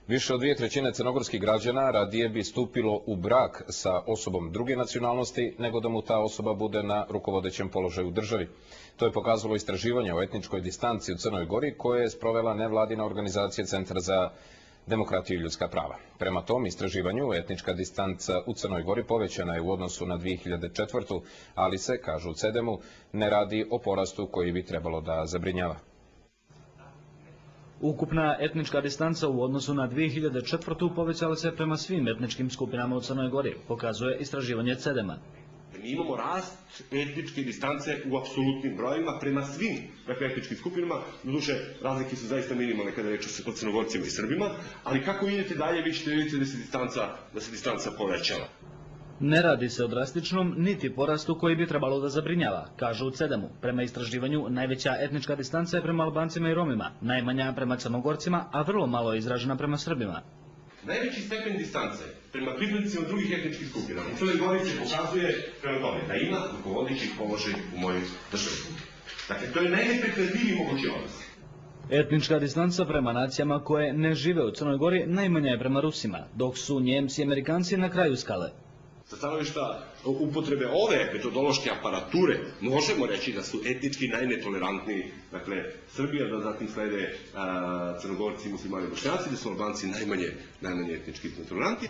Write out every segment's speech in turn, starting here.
Više od 2/3 crnogorskih građana radije bi stupilo u brak sa osobom druge nacionalnosti nego da mu ta osoba bude na rukovodećem položaju u državi. To je pokazalo istraživanje o etničkoj distanci u Crnoj Gori koje je sprovela nevladina organizacija Centar za demokratiju i ljudska prava. Prema tom istraživanju etnička distanca u Crnoj Gori povećana je u odnosu na 2004. ali se, kažu u CEDEM-u, ne radi o porastu koji bi trebalo da zabrinjava. Ukupna etnička distanca u odnosu na 2004. povećala se prema svim etničkim skupinama u Crnoj Gori, pokazuje istraživanje CEDEM-a. Mi imamo rast etničke distance u apsolutnim brojima prema svim etničkim skupinama, doduše razlike su zaista minimalne kada je reč o Crnogorcima i Srbima, ali kako idete dalje vi ćete vidjeti da se distanca povećava. Ne radi se o drastičnom niti porastu koji bi trebalo da zabrinjava, kažu u CEDEM-u. Prema istraživanju, najveća etnička distanca je prema Albancima i Romima, najmanja prema Crnogorcima, a vrlo malo je izražena prema Srbima. Najveći stepen distance prema pripadnicima drugih etničkih skupina u Crnoj Gori se pokazuje prema tome da ima rukovodeći položaj u mojoj državi. Dakle, to je najneprihvatljiviji mogući odnos. Etnička distanca prema nacijama koje ne žive u Crnoj Gori najmanja je prema Rusima, dok su Njemci i Amerikanci na kraju skale. Sa stanovišta upotrebe ove metodološke aparature možemo reći da su etnički najnetolerantniji, dakle, Srbija, da zatim slede Crnogorci, muslimani i Bošnjaci, da su Albanci najmanje etnički netolerantni.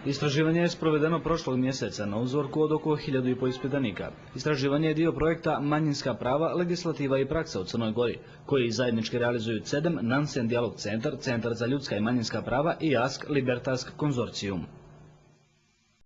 Istraživanje je sprovedeno prošlog mjeseca na uzorku od oko 1500 ispitanika. Istraživanje je dio projekta Manjinska prava, legislativa i praksa u Crnoj Gori, koji zajednički realizuju CEDEM, Nansen Dijalog centar, Centar za ljudska i manjinska prava i Ask Libertask konzorcijum.